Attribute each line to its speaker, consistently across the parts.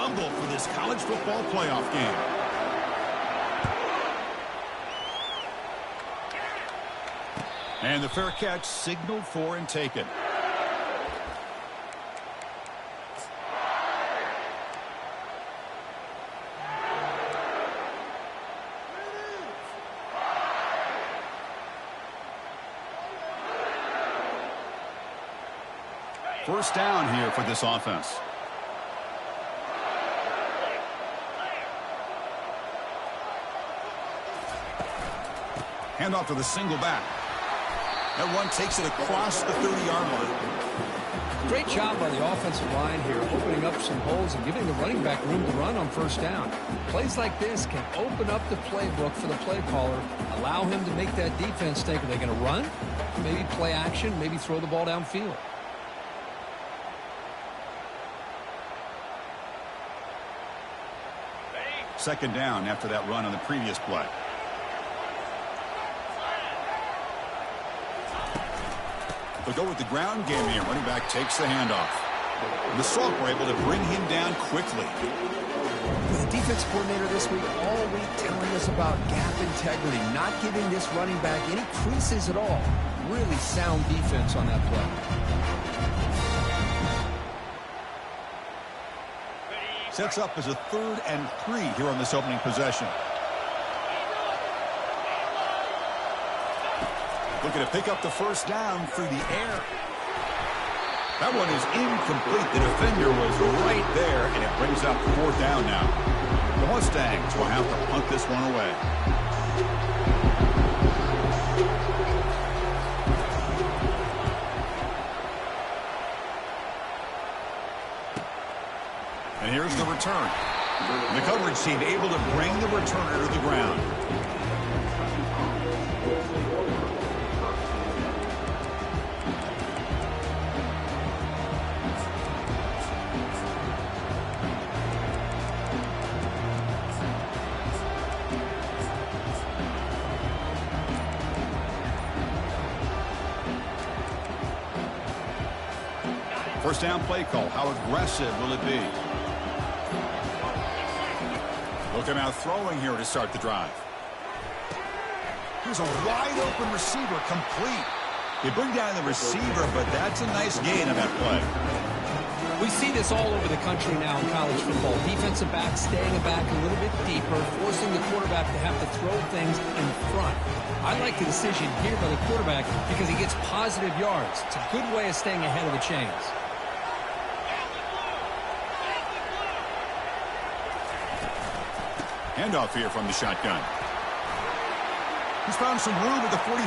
Speaker 1: fumble for this college football playoff game. And the fair catch signaled for and taken. First down here for this offense. Handoff to the single back. That one takes it across the 30-yard line.
Speaker 2: Great job by the offensive line here, opening up some holes and giving the running back room to run on first down. Plays like this can open up the playbook for the play caller, allow him to make that defense think, are they going to run? Maybe play action, maybe throw the ball downfield.
Speaker 1: Second down after that run on the previous play. They'll go with the ground game here. Running back takes the handoff. The Sauk were able to bring him down quickly.
Speaker 2: The defense coordinator this week all week telling us about gap integrity, not giving this running back any creases at all. Really sound defense on that play.
Speaker 1: Sets up as a 3rd and 3 here on this opening possession. Looking to pick up the first down through the air. That one is incomplete. The defender was right there, and it brings up 4th down now. The Mustangs will have to punt this one away. And here's the return. The coverage team able to bring the returner to the ground. First down play call. How aggressive will it be? Looking out throwing here to start the drive. Here's a wide open receiver, complete. They bring down the receiver, but that's a nice gain on that play.
Speaker 2: We see this all over the country now in college football. Defensive backs staying back a little bit deeper, forcing the quarterback to have to throw things in front. I like the decision here by the quarterback because he gets positive yards. It's a good way of staying ahead of the chains.
Speaker 1: Handoff here from the shotgun. He's found some room at the 45.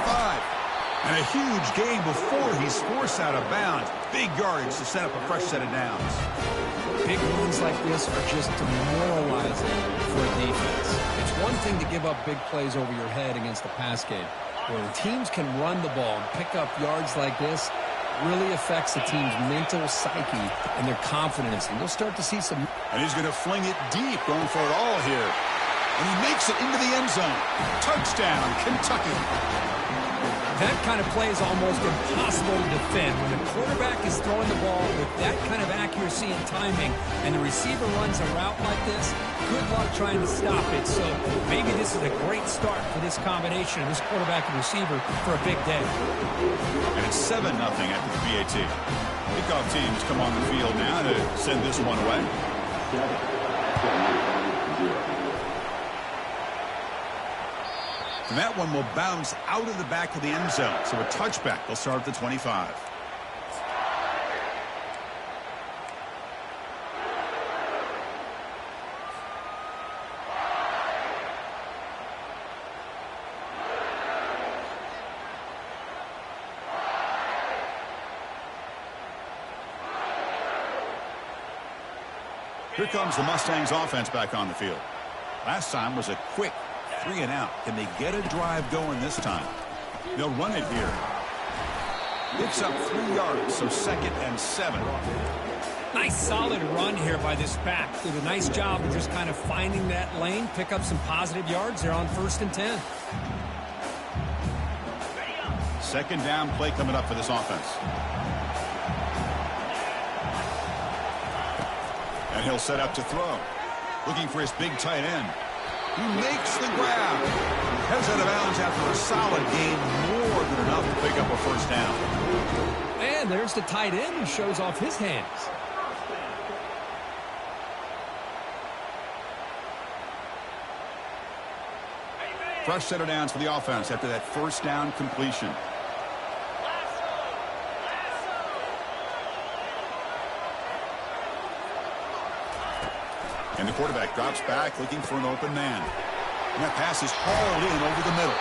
Speaker 1: And a huge gain before he's forced out of bounds. Big yardage to set up a fresh set of downs.
Speaker 2: Big runs like this are just demoralizing for a defense. It's one thing to give up big plays over your head against the pass game. Where teams can run the ball and pick up yards like this, really affects the team's mental psyche and their confidence. And you'll start to see some...
Speaker 1: And he's going to fling it deep, going for it all here. And he makes it into the end zone. Touchdown, Kentucky.
Speaker 2: That kind of play is almost impossible to defend. When the quarterback is throwing the ball with that kind of accuracy and timing, and the receiver runs a route like this, good luck trying to stop it. So maybe this is a great start for this combination of this quarterback and receiver for a big day.
Speaker 1: And it's 7-0 after the PAT. Kickoff teams come on the field now to send this one away. And that one will bounce out of the back of the end zone. So a touchback. They'll start at the 25. Here comes the Mustangs offense back on the field. Last time was a quick 3 and out. Can they get a drive going this time? They'll run it here. Picks up 3 yards, so 2nd and 7.
Speaker 2: Nice solid run here by this back. Did a nice job of just kind of finding that lane, pick up some positive yards. They're on 1st and 10.
Speaker 1: Second down play coming up for this offense. And And he'll set up to throw. Looking for his big tight end. He makes the grab. Heads out of bounds after a solid gain, more than enough to pick up a first down.
Speaker 2: And there's the tight end who shows off his hands.
Speaker 1: Fresh set of downs for the offense after that first down completion. And the quarterback drops back looking for an open man. And that pass is hauled in over the middle.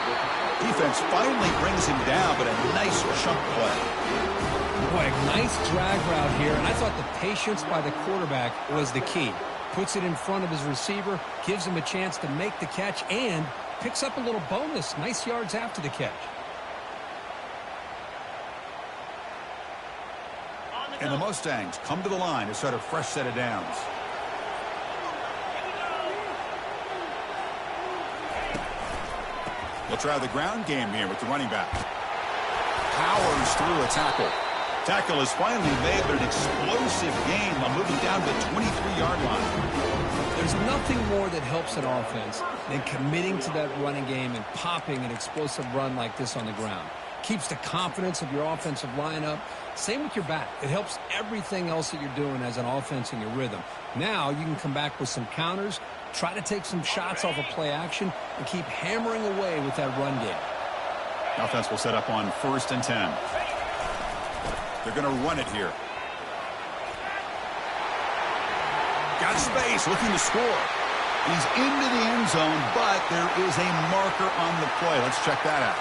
Speaker 1: Defense finally brings him down, but a nice chunk play.
Speaker 2: Boy, a nice drag route here, and I thought the patience by the quarterback was the key. Puts it in front of his receiver, gives him a chance to make the catch, and picks up a little bonus. Nice yards after the catch.
Speaker 1: And the Mustangs come to the line to start a fresh set of downs. They'll try the ground game here with the running back. Powers through a tackle. Tackle is finally made, but an explosive gain while moving down to the 23-yard line.
Speaker 2: There's nothing more that helps an offense than committing to that running game and popping an explosive run like this on the ground. Keeps the confidence of your offensive lineup. Same with your back. It helps everything else that you're doing as an offense in your rhythm. Now you can come back with some counters, try to take some shots off of play action, and keep hammering away with that run game.
Speaker 1: The offense will set up on 1st and 10. They're going to run it here. Got space, looking to score. He's into the end zone, but there is a marker on the play. Let's check that out.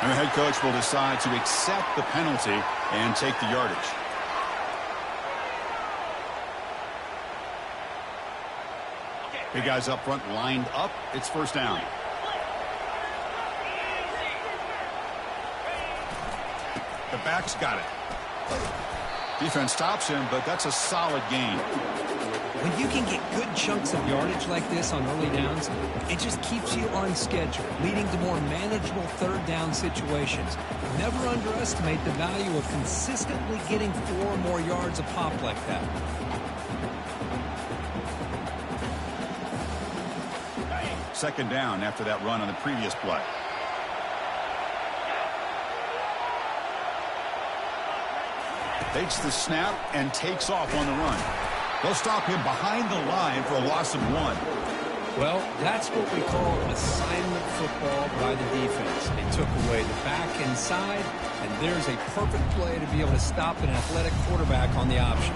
Speaker 1: And the head coach will decide to accept the penalty and take the yardage. Big guys up front lined up. It's first down. The back's got it. Defense stops him, but that's a solid gain.
Speaker 2: When you can get good chunks of yardage like this on early downs, it just keeps you on schedule, leading to more manageable third down situations. Never underestimate the value of consistently getting 4 or more yards a pop like that.
Speaker 1: Second down after that run on the previous play. Takes the snap and takes off on the run. They'll stop him behind the line for a loss of 1.
Speaker 2: Well, that's what we call assignment football by the defense. They took away the back inside, and there's a perfect play to be able to stop an athletic quarterback on the option.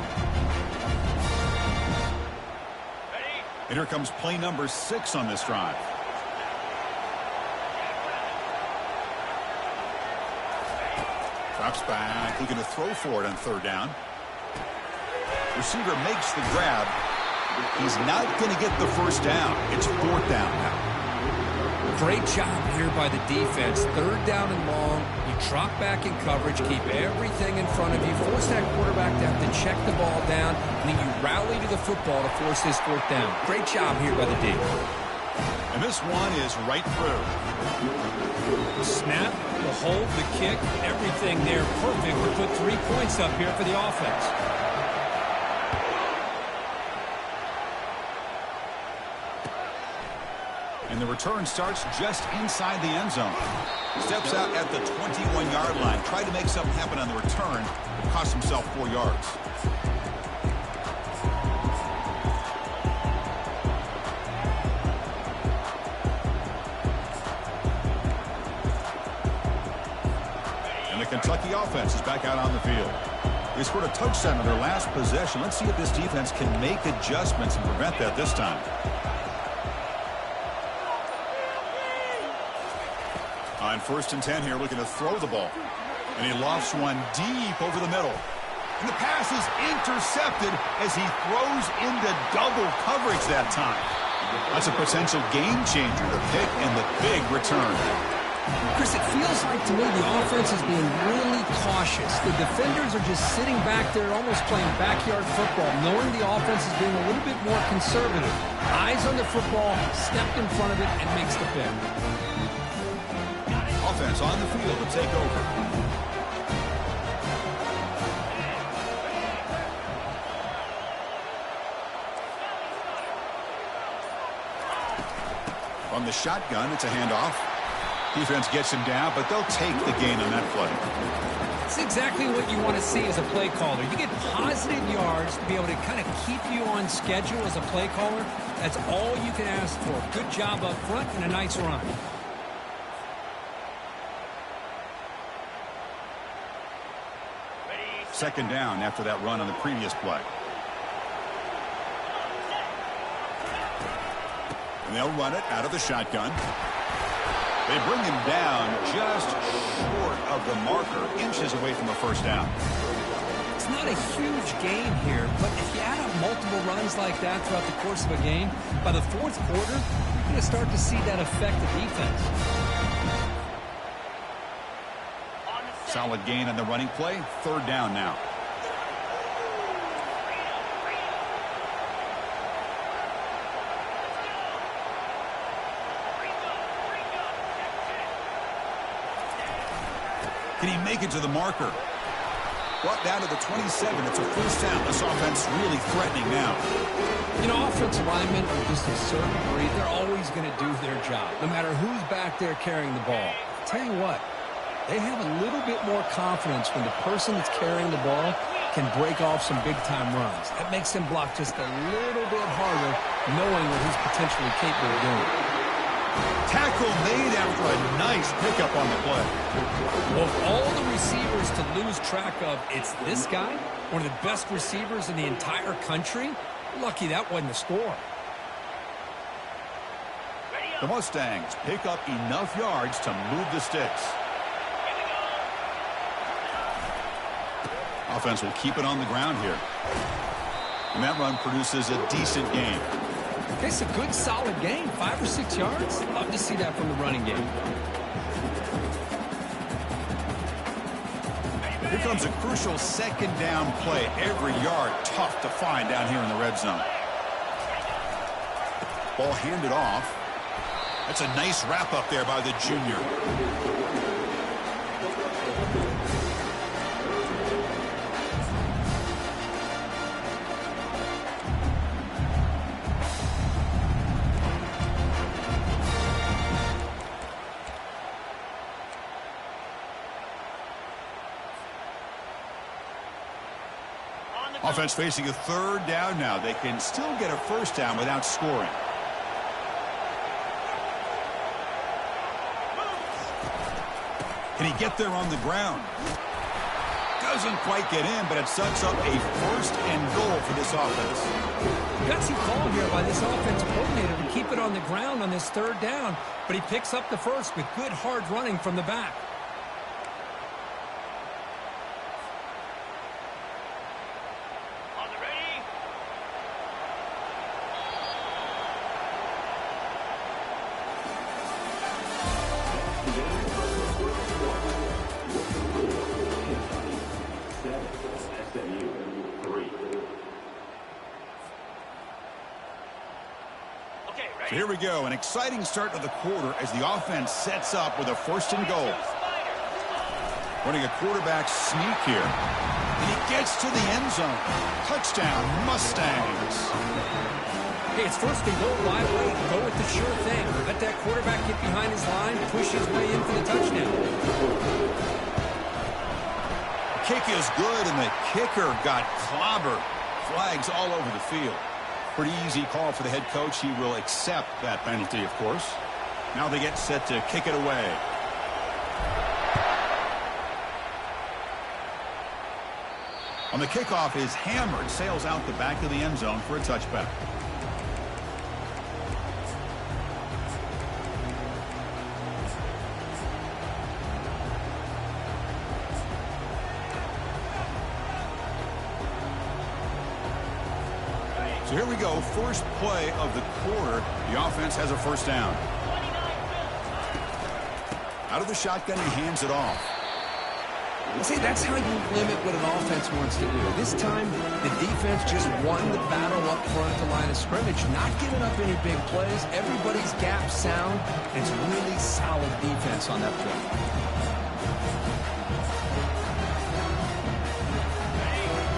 Speaker 1: And here comes play number 6 on this drive. Drops back, looking to throw for it on 3rd down. Receiver makes the grab. He's not going to get the first down. It's 4th down now.
Speaker 2: Great job here by the defense. 3rd down and long. You drop back in coverage, keep everything in front of you, force that quarterback to have to check the ball down, and then you rally to the football to force this 4th down. Great job here by the D.
Speaker 1: And this one is right through.
Speaker 2: The snap, the hold, the kick, everything there perfect to put 3 points up here for the offense.
Speaker 1: And the return starts just inside the end zone. Steps out at the 21-yard line. Tried to make something happen on the return, but cost himself 4 yards. And the Kentucky offense is back out on the field. They scored a touchdown on their last possession. Let's see if this defense can make adjustments and prevent that this time. On 1st and 10 here, looking to throw the ball. And he lofts one deep over the middle. And the pass is intercepted as he throws into double coverage that time. That's a potential game changer, the pick and the big return.
Speaker 2: Chris, it feels like to me the offense is being really cautious. The defenders are just sitting back there almost playing backyard football, knowing the offense is being a little bit more conservative. Eyes on the football, stepped in front of it, and makes the pick.
Speaker 1: Offense on the field to take over. From the shotgun, it's a handoff. Defense gets him down, but they'll take the gain on that play.
Speaker 2: It's exactly what you want to see as a play caller. You get positive yards to be able to kind of keep you on schedule as a play caller. That's all you can ask for. Good job up front and a nice run.
Speaker 1: Second down after that run on the previous play. And they'll run it out of the shotgun. They bring him down just short of the marker, inches away from a first down.
Speaker 2: It's not a huge gain here, but if you add up multiple runs like that throughout the course of a game, by the fourth quarter, you're going to start to see that affect the defense.
Speaker 1: Solid gain on the running play. Third down now. Can he make it to the marker? Brought down to the 27. It's a first down. This offense really threatening now.
Speaker 2: You know, offensive linemen are just a certain breed. They're always going to do their job, no matter who's back there carrying the ball. I'll tell you what, they have a little bit more confidence when the person that's carrying the ball can break off some big-time runs. That makes them block just a little bit harder, knowing what he's potentially capable of doing.
Speaker 1: Tackle made after a nice pickup on the play.
Speaker 2: Well, of all the receivers to lose track of, it's this guy, one of the best receivers in the entire country. Lucky that wasn't a score.
Speaker 1: The Mustangs pick up enough yards to move the sticks. Offense will keep it on the ground here. And that run produces a decent gain.
Speaker 2: It's a good, solid game. 5 or 6 yards. Love to see that from the running game.
Speaker 1: Here comes a crucial second down play. Every yard tough to find down here in the red zone. Ball handed off. That's a nice wrap up there by the junior. Offense facing a third down now. They can still get a first down without scoring. Can he get there on the ground? Doesn't quite get in, but it sets up a first and goal for this offense.
Speaker 2: Gutsy call here by this offensive coordinator to keep it on the ground on this third down, but he picks up the first with good hard running from the back.
Speaker 1: So here we go, an exciting start to the quarter as the offense sets up with a first and goal. Running a quarterback sneak here. And he gets to the end zone. Touchdown, Mustangs.
Speaker 2: Hey, it's first and goal. Why wait? Go with the sure thing. Let that quarterback get behind his line, push his way in for the touchdown.
Speaker 1: The kick is good, and the kicker got clobbered. Flags all over the field. Pretty easy call for the head coach. He will accept that penalty, of course. Now they get set to kick it away. On the kickoff is hammered, sails out the back of the end zone for a touchback. So here we go, first play of the quarter. The offense has a first down. Out of the shotgun, he hands it off.
Speaker 2: See, that's how you limit what an offense wants to do. This time, the defense just won the battle up front at the line of scrimmage, not giving up any big plays. Everybody's gap sound, and it's really solid defense on that play.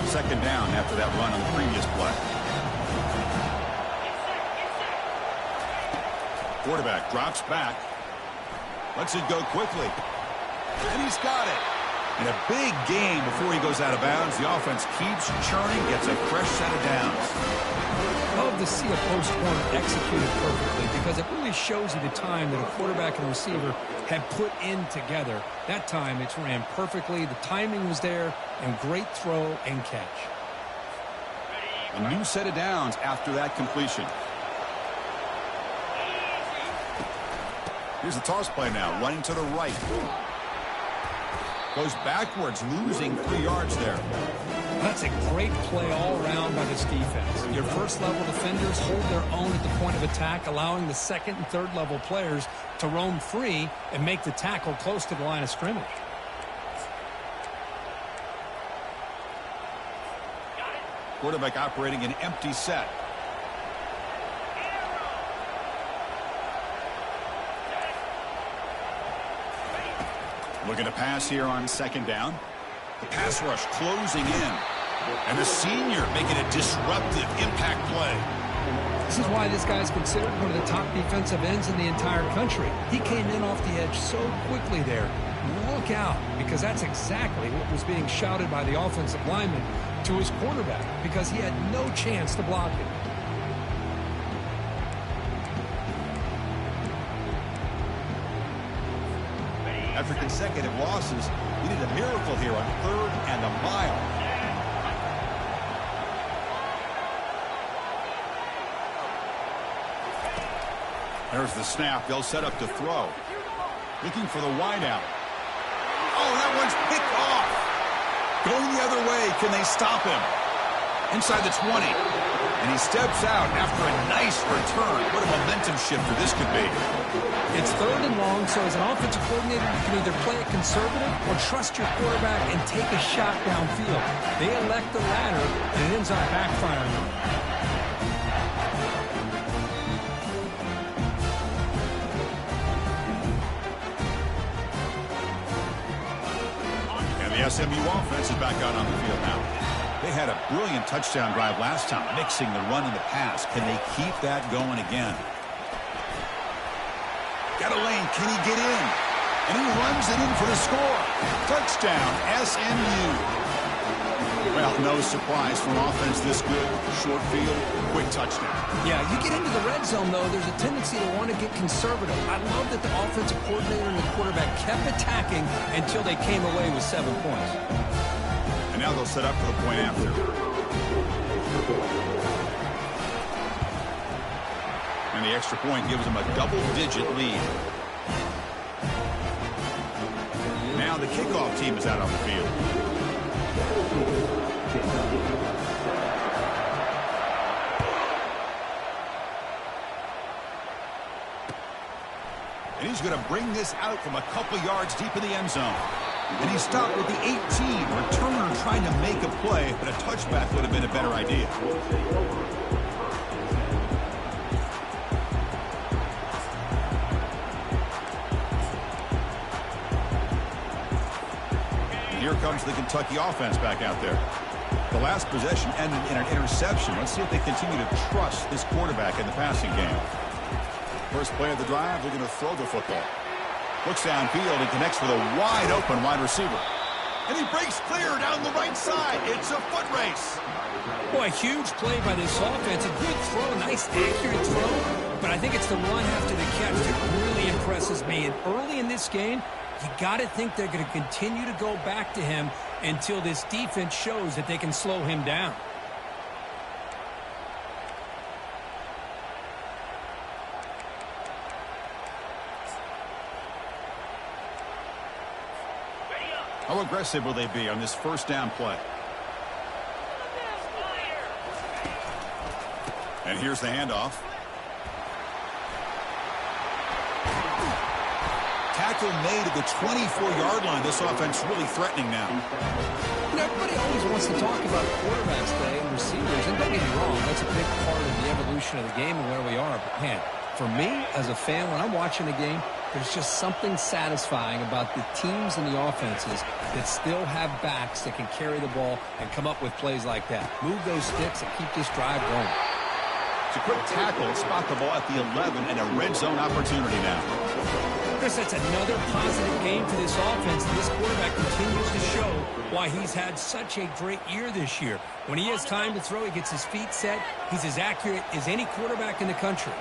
Speaker 1: Second down after that run on the previous play. Quarterback drops back. Lets it go quickly. And he's got it. And a big gain before he goes out of bounds. The offense keeps churning, gets a fresh set of downs.
Speaker 2: Love to see a post corner executed perfectly because it really shows you the time that a quarterback and receiver have put in together. That time it's ran perfectly. The timing was there, and great throw and catch.
Speaker 1: A new set of downs after that completion. Here's the toss play now, running to the right. Goes backwards, losing 3 yards there.
Speaker 2: That's a great play all around by this defense. Your first-level defenders hold their own at the point of attack, allowing the second and third-level players to roam free and make the tackle close to the line of scrimmage.
Speaker 1: Quarterback operating an empty set. Looking to pass here on second down. The pass rush closing in. And the senior making a disruptive impact play.
Speaker 2: This is why this guy's considered one of the top defensive ends in the entire country. He came in off the edge so quickly there. Look out, because that's exactly what was being shouted by the offensive lineman to his quarterback, because he had no chance to block it.
Speaker 1: After consecutive losses, he did a miracle here on 3rd and a mile. There's the snap. They'll set up to throw. Looking for the wideout. Oh, that one's picked off. Going the other way. Can they stop him? Inside the 20. And he steps out after a nice return. What a momentum shifter this could be.
Speaker 2: It's 3rd and long, so as an offensive coordinator, you can either play it conservative or trust your quarterback and take a shot downfield. They elect the latter, and it ends up backfiring.
Speaker 1: And the SMU offense is back out on the field now. They had a brilliant touchdown drive last time, mixing the run and the pass. Can they keep that going again? Got a lane. Can he get in? And he runs it in for the score. Touchdown, SMU. Well, no surprise from offense this good. Short field, quick touchdown.
Speaker 2: Yeah, you get into the red zone, though, there's a tendency to want to get conservative. I love that the offensive coordinator and the quarterback kept attacking until they came away with 7 points.
Speaker 1: And now they'll set up for the point after. And the extra point gives them a double-digit lead. Now the kickoff team is out on the field. And he's going to bring this out from a couple yards deep in the end zone. And he stopped with the 18. Returner trying to make a play, but a touchback would have been a better idea. And here comes the Kentucky offense back out there. The last possession ended in an interception. Let's see if they continue to trust this quarterback in the passing game. First play of the drive, they're going to throw the football. Looks downfield and connects with a wide-open wide receiver. And he breaks clear down the right side. It's a foot race.
Speaker 2: Boy, a huge play by this offense. A good throw, nice accurate throw. But I think it's the run after the catch that really impresses me. And early in this game, you got to think they're going to continue to go back to him until this defense shows that they can slow him down.
Speaker 1: How aggressive will they be on this first down play? And here's the handoff. Tackle made at the 24-yard line. This offense really threatening now.
Speaker 2: You know, everybody always wants to talk about quarterbacks today and receivers. And don't get me wrong, that's a big part of the evolution of the game and where we are. But, man, for me as a fan, when I'm watching a game, there's just something satisfying about the teams and the offenses that still have backs that can carry the ball and come up with plays like that. Move those sticks and keep this drive going.
Speaker 1: a quick tackle and spot the ball at the 11 and a red zone opportunity now.
Speaker 2: Chris, that's another positive game for this offense. This quarterback continues to show why he's had such a great year this year. When he has time to throw, he gets his feet set. He's as accurate as any quarterback in the country.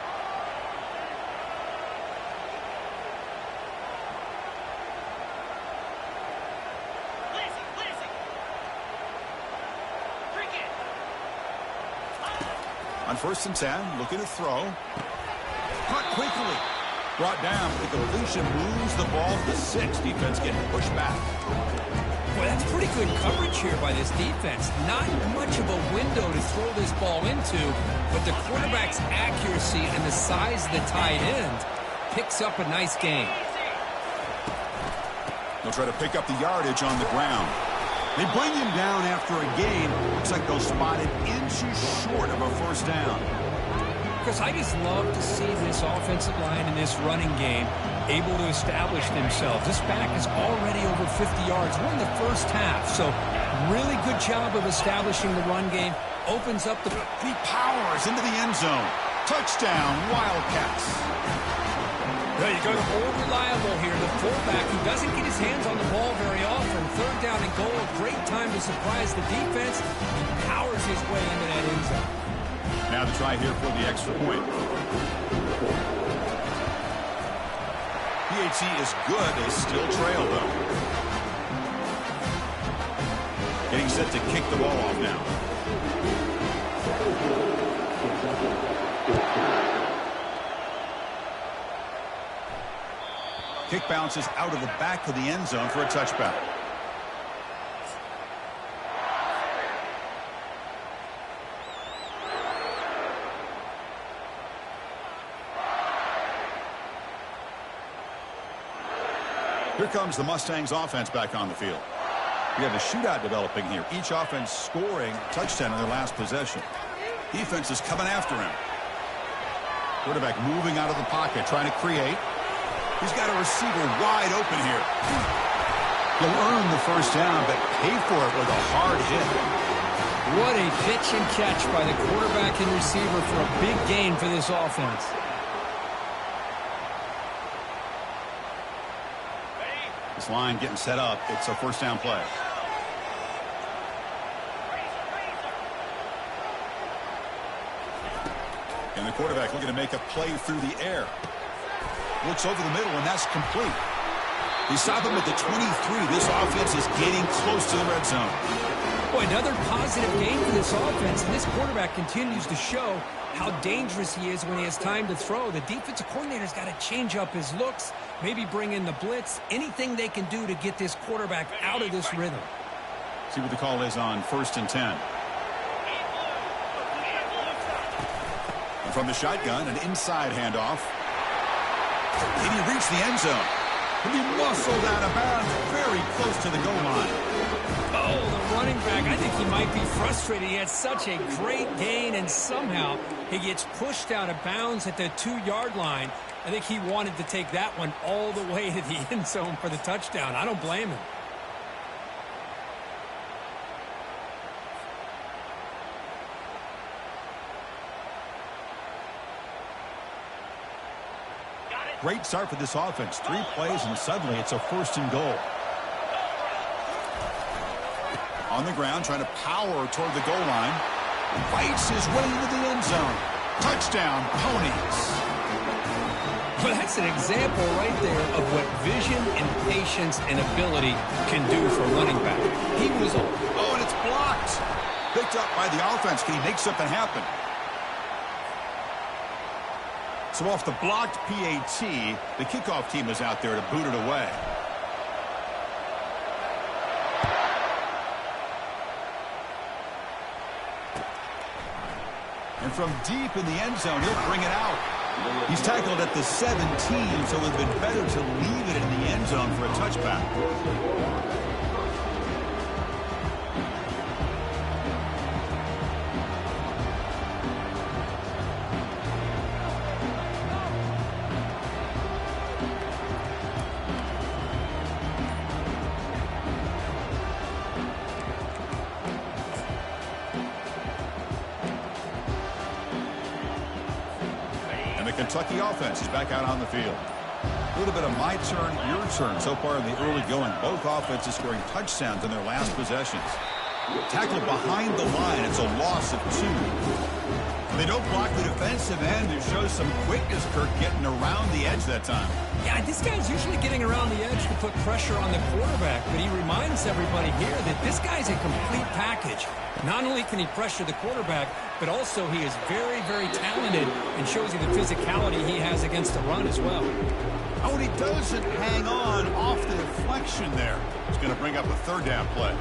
Speaker 1: On 1st and 10, looking to throw. Caught quickly. Brought down. The completion moves the ball to the 6. Defense getting pushed back.
Speaker 2: Boy, that's pretty good coverage here by this defense. Not much of a window to throw this ball into, but the quarterback's accuracy and the size of the tight end picks up a nice gain.
Speaker 1: They'll try to pick up the yardage on the ground. They bring him down after a gain. Looks like they'll spot it inches short of a 1st down.
Speaker 2: Because I just love to see this offensive line in this running game able to establish themselves. This back is already over 50 yards. We're in the 1st half, so really good job of establishing the run game. Opens up the...
Speaker 1: He powers into the end zone. Touchdown, Wildcats.
Speaker 2: There you go, more reliable here. The fullback who doesn't get his hands on the ball very often. 3rd down and goal, a great time to surprise the defense. He powers his way into that end zone.
Speaker 1: Now the try here for the extra point. PAT is good. They still trail, though. Getting set to kick the ball off now. Kick bounces out of the back of the end zone for a touchback. Here comes the Mustangs offense back on the field. We have a shootout developing here. Each offense scoring a touchdown in their last possession. Defense is coming after him. Quarterback moving out of the pocket, trying to create. He's got a receiver wide open here. He'll earn the 1st down, but pay for it with a hard hit.
Speaker 2: What a pitch and catch by the quarterback and receiver for a big gain for this offense.
Speaker 1: This line getting set up. It's a 1st down play. And the quarterback looking to make a play through the air. Looks over the middle, and that's complete. They stop him at the 23. This offense is getting close to the red zone.
Speaker 2: Boy, another positive game for this offense, and this quarterback continues to show how dangerous he is when he has time to throw. The defensive coordinator's got to change up his looks, maybe bring in the blitz, anything they can do to get this quarterback out of this rhythm.
Speaker 1: See what the call is on 1st and 10. And from the shotgun, an inside handoff. Can he reach the end zone? Can he muscled out of bounds very close to the goal line?
Speaker 2: Oh, the running back, I think he might be frustrated. He had such a great gain, and somehow he gets pushed out of bounds at the 2-yard line. I think he wanted to take that one all the way to the end zone for the touchdown. I don't blame him.
Speaker 1: Great start for this offense. 3 plays, and suddenly it's a 1st and goal. On the ground, trying to power toward the goal line. Fights his way into the end zone. Touchdown, Ponies.
Speaker 2: Well, that's an example right there of what vision and patience and ability can do for a running back. He was...
Speaker 1: Oh, and it's blocked. Picked up by the offense. Can he make something happen? So off the blocked PAT, the kickoff team is out there to boot it away. And from deep in the end zone, he'll bring it out. He's tackled at the 17, so it would have been better to leave it in the end zone for a touchback. And the Kentucky offense is back out on the field. A little bit of my turn, your turn so far in the early going. Both offenses scoring touchdowns in their last possessions. Tackled behind the line. It's a loss of 2. They don't block the defensive end. It shows some quickness, Kirk, getting around the edge that time.
Speaker 2: Yeah, this guy's usually getting around the edge to put pressure on the quarterback, but he reminds everybody here that this guy's a complete package. Not only can he pressure the quarterback, but also he is very, very talented and shows you the physicality he has against the run as well.
Speaker 1: Oh, and he doesn't hang on off the deflection there. He's going to bring up a third down play.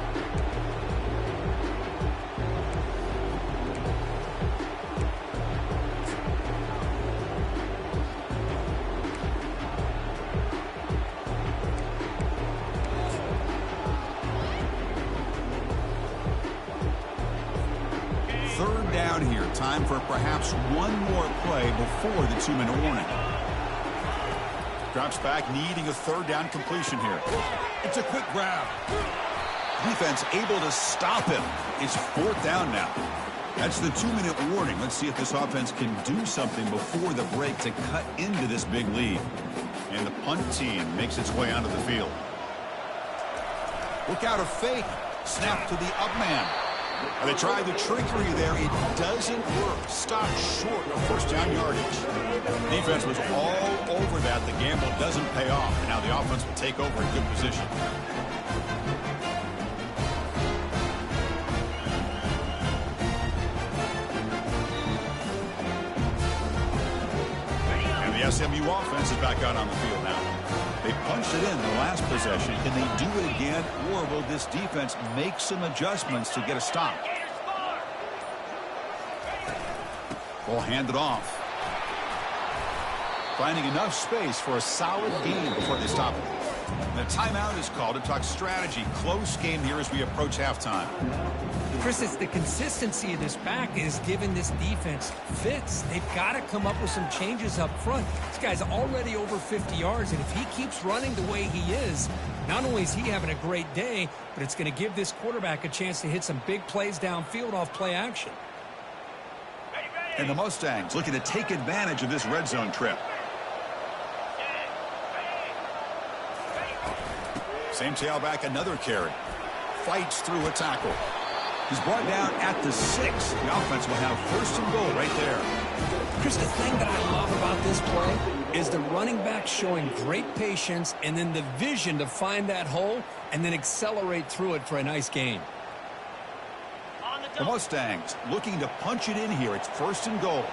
Speaker 1: Third down here. Time for perhaps one more play before the 2-minute warning. Drops back, needing a third down completion here. It's a quick grab. Defense able to stop him. It's 4th down now. That's the 2-minute warning. Let's see if this offense can do something before the break to cut into this big lead. And the punt team makes its way onto the field. Look out, a fake. Snap to the up man. And they tried the trickery there. It doesn't work. Stopped short of first down yardage. Defense was all over that. The gamble doesn't pay off. And now the offense will take over in good position. And the SMU offense is back out on the field now. They punched it in the last possession. Can they do it again, or will this defense make some adjustments to get a stop? Ball handed off. Finding enough space for a solid gain before they stop it. The timeout is called to talk strategy. Close game here as we approach halftime.
Speaker 2: Chris, it's the consistency of this back is giving this defense fits. They've got to come up with some changes up front. This guy's already over 50 yards, and if he keeps running the way he is, not only is he having a great day, but it's going to give this quarterback a chance to hit some big plays downfield off play action.
Speaker 1: And the Mustangs looking to take advantage of this red zone trip. Same tailback, another carry. Fights through a tackle. He's brought down at the 6. The offense will have 1st and goal right there.
Speaker 2: Chris, the thing that I love about this play is the running back showing great patience and then the vision to find that hole and then accelerate through it for a nice gain.
Speaker 1: The Mustangs looking to punch it in here. It's 1st and goal.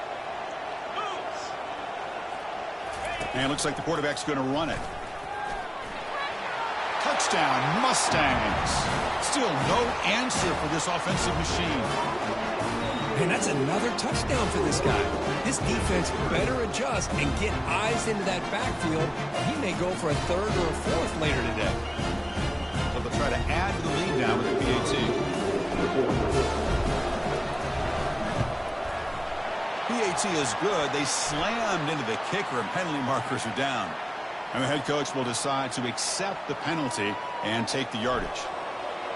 Speaker 1: And it looks like the quarterback's going to run it. Touchdown, Mustangs. Still no answer for this offensive machine.
Speaker 2: And that's another touchdown for this guy. This defense better adjust and get eyes into that backfield. He may go for a 3rd or a 4th later today.
Speaker 1: So they'll try to add to the lead now with the PAT. PAT is good. They slammed into the kicker and penalty markers are down. And the head coach will decide to accept the penalty and take the yardage.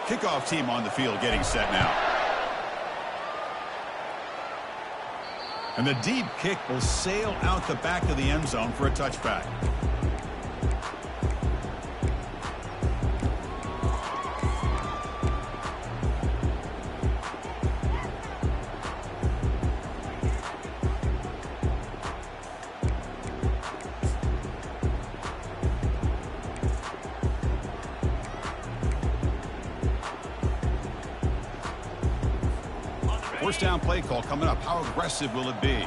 Speaker 1: Kickoff team on the field getting set now. And the deep kick will sail out the back of the end zone for a touchback. First down play call coming up. How aggressive will it be?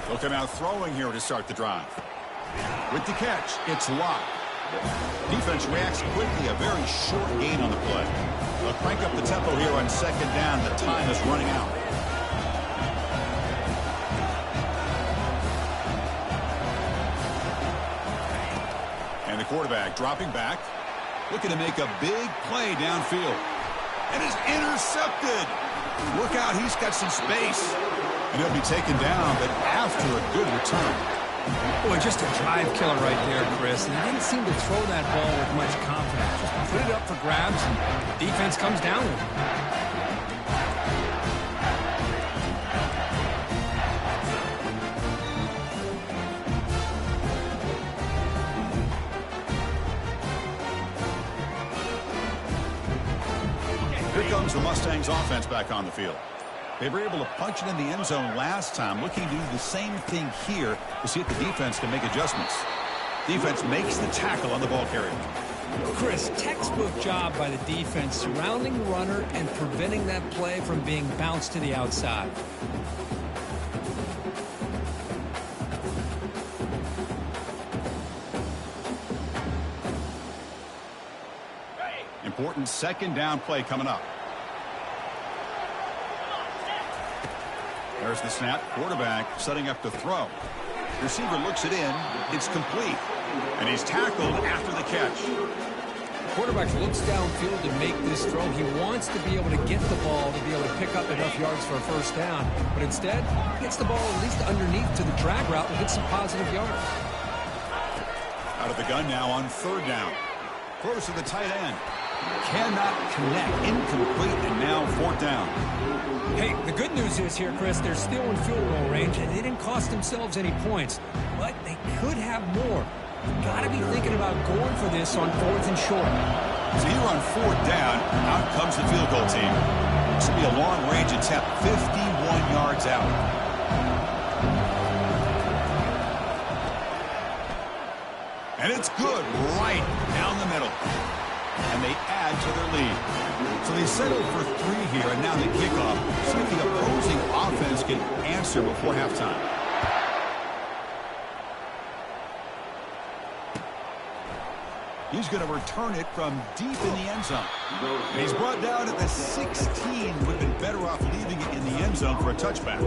Speaker 1: They'll come out throwing here to start the drive. With the catch, it's Locke. Defense reacts quickly. A very short gain on the play. They'll crank up the tempo here on 2nd down. The time is running out. And the quarterback dropping back. Looking to make a big play downfield. And is intercepted. Look out, he's got some space. And he'll be taken down, but after a good return.
Speaker 2: Boy, just a drive killer right there, Chris. And he didn't seem to throw that ball with much confidence. Just put it up for grabs, and the defense comes down with it.
Speaker 1: Mustangs offense back on the field. They were able to punch it in the end zone last time, looking to do the same thing here to see if the defense can make adjustments. Defense makes the tackle on the ball carrier.
Speaker 2: Chris, textbook job by the defense surrounding the runner and preventing that play from being bounced to the outside.
Speaker 1: Important second down play coming up. There's the snap. Quarterback setting up to throw. Receiver looks it in. It's complete. And he's tackled after the catch.
Speaker 2: Quarterback looks downfield to make this throw. He wants to be able to get the ball to be able to pick up enough yards for a first down. But instead, he gets the ball at least underneath to the drag route and gets some positive yards.
Speaker 1: Out of the gun now on third down. Close to the tight end. Cannot connect. Incomplete, and now fourth down.
Speaker 2: Hey, the good news is here, Chris, they're still in field goal range, and they didn't cost themselves any points. But they could have more. Got to be thinking about going for this on fourth and short.
Speaker 1: So here on fourth down, out comes the field goal team. This will be a long-range attempt, 51 yards out. And it's good right down the middle. And they add to their lead. So they settled for 3 here, and now the kickoff. See if the opposing offense can answer before halftime. He's going to return it from deep in the end zone. And he's brought down at the 16. Would have been better off leaving it in the end zone for a touchback.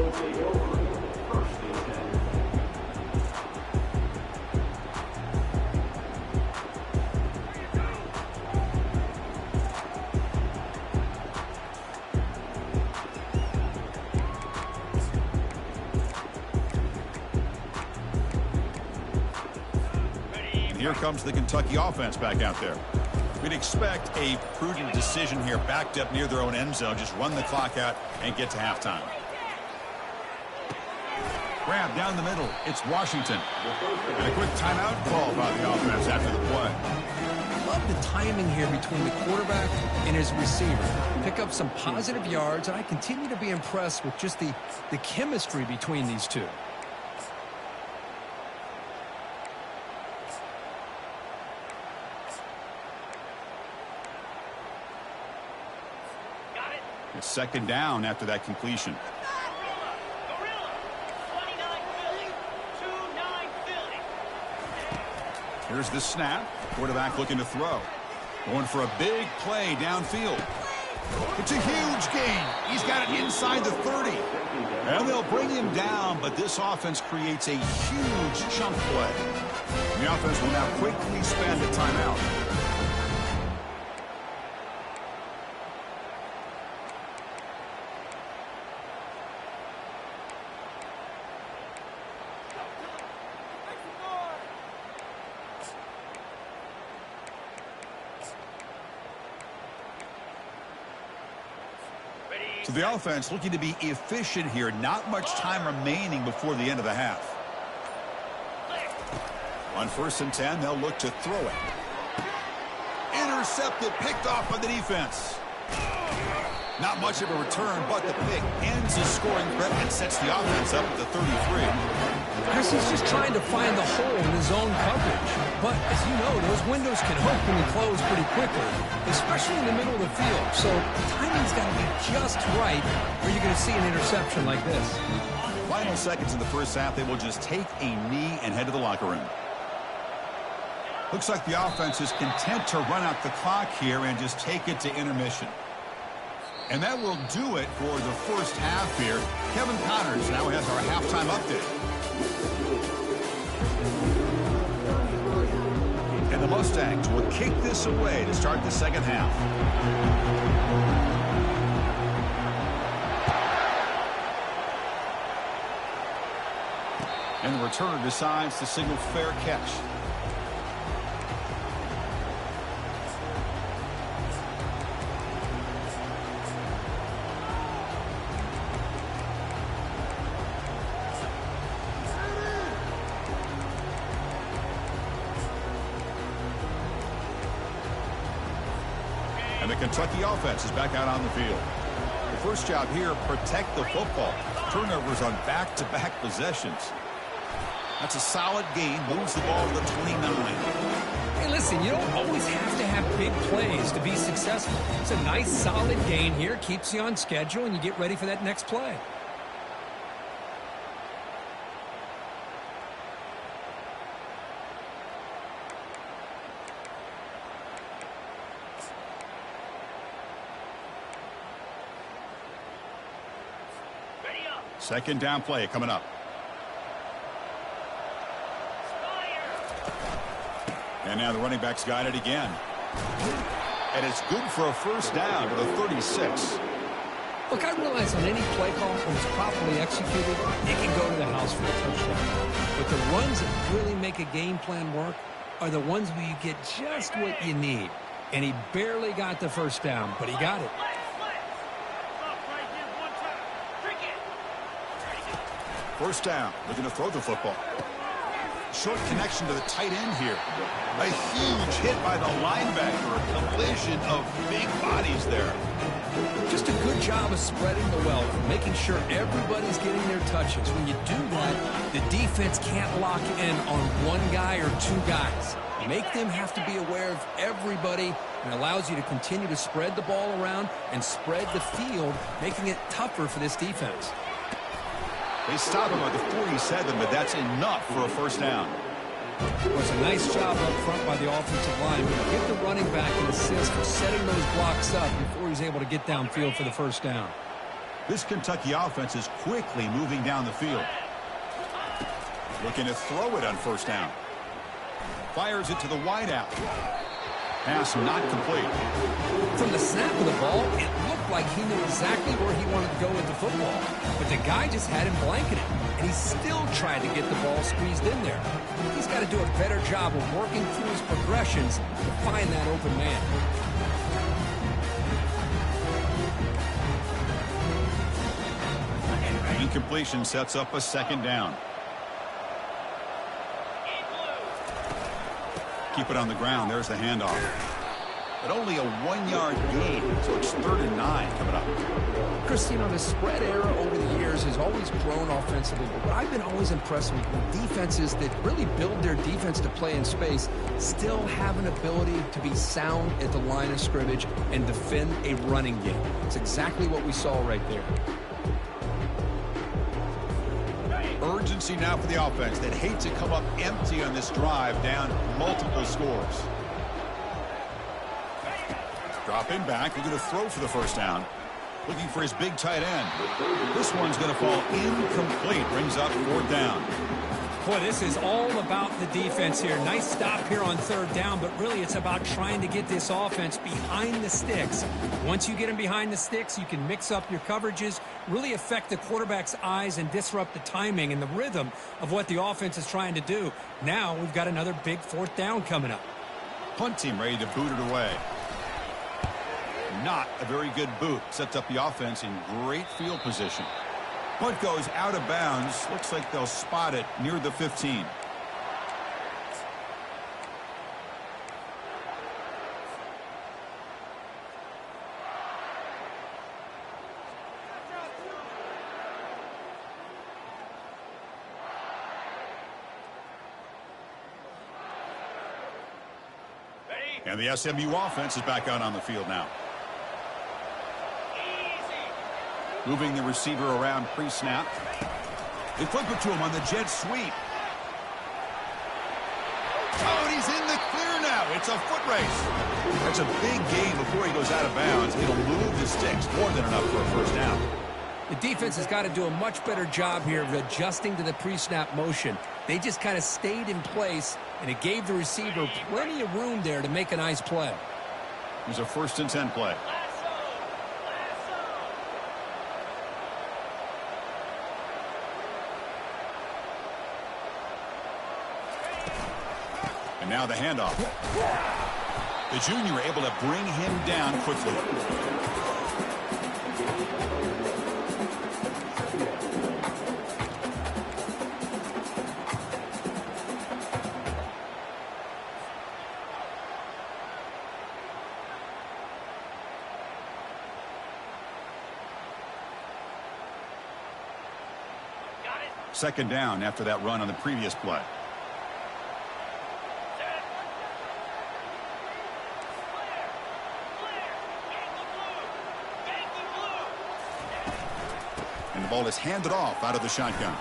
Speaker 1: Here comes the Kentucky offense back out there. We'd expect a prudent decision here, backed up near their own end zone. Just run the clock out and get to halftime. Grab down the middle. It's Washington. And a quick timeout call by the offense after the play.
Speaker 2: Love the timing here between the quarterback and his receiver. Pick up some positive yards, and I continue to be impressed with just the chemistry between these two.
Speaker 1: It's second down after that completion. Here's the snap. Quarterback looking to throw. Going for a big play downfield. It's a huge gain. He's got it inside the 30. And they'll bring him down, but this offense creates a huge chunk play. The offense will now quickly spend a timeout. So the offense looking to be efficient here. Not much time remaining before the end of the half. On 1st and 10, they'll look to throw it. Intercepted, picked off by the defense. Not much of a return, but the pick ends the scoring threat and sets the offense up at the 33.
Speaker 2: Chris is just trying to find the hole in his own coverage. But, as you know, those windows can open and close pretty quickly, especially in the middle of the field. So the timing's got to be just right, or you're going to see an interception like this.
Speaker 1: Final seconds in the first half, they will just take a knee and head to the locker room. Looks like the offense is content to run out the clock here and just take it to intermission. And that will do it for the first half here. Kevin Connors now has our halftime update. And the Mustangs will kick this away to start the second half. And the returner decides to signal fair catch. And the Kentucky offense is back out on the field. first job here, protect the football. Turnovers on back-to-back possessions. That's a solid gain. Moves the ball to the 29.
Speaker 2: Hey, listen, you don't always have to have big plays to be successful. It's a nice, solid gain here. Keeps you on schedule, and you get ready for that next play.
Speaker 1: Second down play coming up. And now the running back's got it again. And it's good for a first down to the 36.
Speaker 2: Look, I realize on any play call, when it's properly executed, it can go to the house for a touchdown. But the runs that really make a game plan work are the ones where you get just what you need. And he barely got the first down, but he got it.
Speaker 1: First down, looking to throw the football. Short connection to the tight end here. A huge hit by the linebacker. A collision of big bodies there.
Speaker 2: Just a good job of spreading the wealth, making sure everybody's getting their touches. When you do that, the defense can't lock in on one guy or two guys. Make them have to be aware of everybody, and allows you to continue to spread the ball around and spread the field, making it tougher for this defense.
Speaker 1: They stop him at the 47, but that's enough for a first down.
Speaker 2: It was a nice job up front by the offensive line. Give the running back an assist for setting those blocks up before he's able to get downfield for the first down.
Speaker 1: This Kentucky offense is quickly moving down the field. Looking to throw it on first down. Fires it to the wideout. Pass not complete.
Speaker 2: From the snap of the ball, it looked like he knew exactly where he wanted to go with the football. But the guy just had him blanketed, and he still tried to get the ball squeezed in there. He's got to do a better job of working through his progressions to find that open man.
Speaker 1: Incompletion sets up a second down. Keep it on the ground. There's the handoff. But only a 1-yard gain, so it's 3rd and 9 coming up.
Speaker 2: Chris, you know, the spread era over the years has always grown offensively, but what I've been always impressed with defenses that really build their defense to play in space still have an ability to be sound at the line of scrimmage and defend a running game. It's exactly what we saw right there.
Speaker 1: Urgency now for the offense that hates to come up empty on this drive, down multiple scores. Dropping back, looking to throw for the first down. Looking for his big tight end. This one's going to fall incomplete. Brings up 4th down.
Speaker 2: Boy, this is all about the defense here. Nice stop here on 3rd down, but really it's about trying to get this offense behind the sticks. Once you get them behind the sticks, you can mix up your coverages, really affect the quarterback's eyes and disrupt the timing and the rhythm of what the offense is trying to do. Now we've got another big 4th down coming up.
Speaker 1: Punt team ready to boot it away. Not a very good boot. Sets up the offense in great field position. Punt goes out of bounds. Looks like they'll spot it near the 15. And the SMU offense is back out on the field now. Moving the receiver around pre-snap. They flip it to him on the jet sweep. Oh, and he's in the clear now. It's a foot race. That's a big gain before he goes out of bounds. It'll move the sticks. More than enough for a first down.
Speaker 2: The defense has got to do a much better job here of adjusting to the pre-snap motion. They just kind of stayed in place, and it gave the receiver plenty of room there to make a nice play.
Speaker 1: Here's a 1st and 10 play. And now the handoff. The junior able to bring him down quickly. Second down after that run on the previous play. And the ball is handed off out of the shotgun.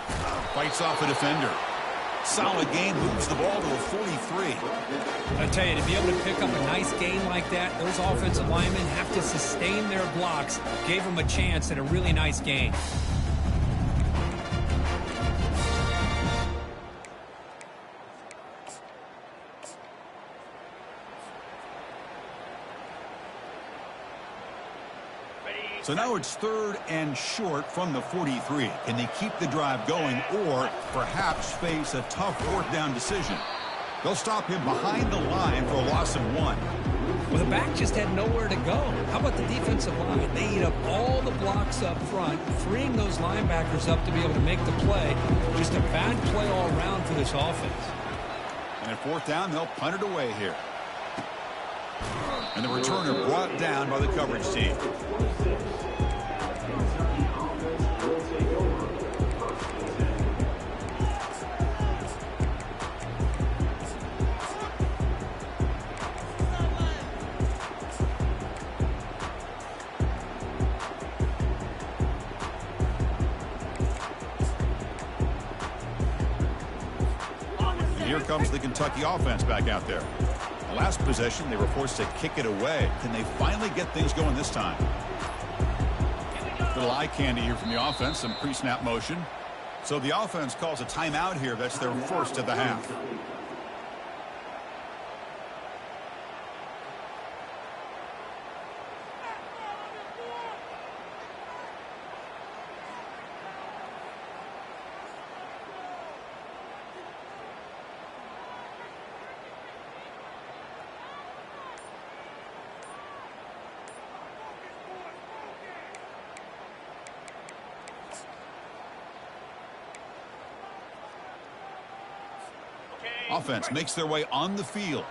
Speaker 1: Fights off a defender. Solid game, moves the ball to a 43.
Speaker 2: I tell you, to be able to pick up a nice gain like that, those offensive linemen have to sustain their blocks. Gave them a chance at a really nice gain.
Speaker 1: So now it's 3rd and short from the 43. Can they keep the drive going or perhaps face a tough 4th down decision? They'll stop him behind the line for a loss of 1.
Speaker 2: Well, the back just had nowhere to go. How about the defensive line? They eat up all the blocks up front, freeing those linebackers up to be able to make the play. Just a bad play all around for this offense.
Speaker 1: And at 4th down, they'll punt it away here. And the returner brought down by the coverage team. And here comes the Kentucky offense back out there. Last possession, they were forced to kick it away. Can they finally get things going this time? Little eye candy here from the offense, some pre-snap motion. So the offense calls a timeout here. That's their first of the half. Offense makes their way on the field.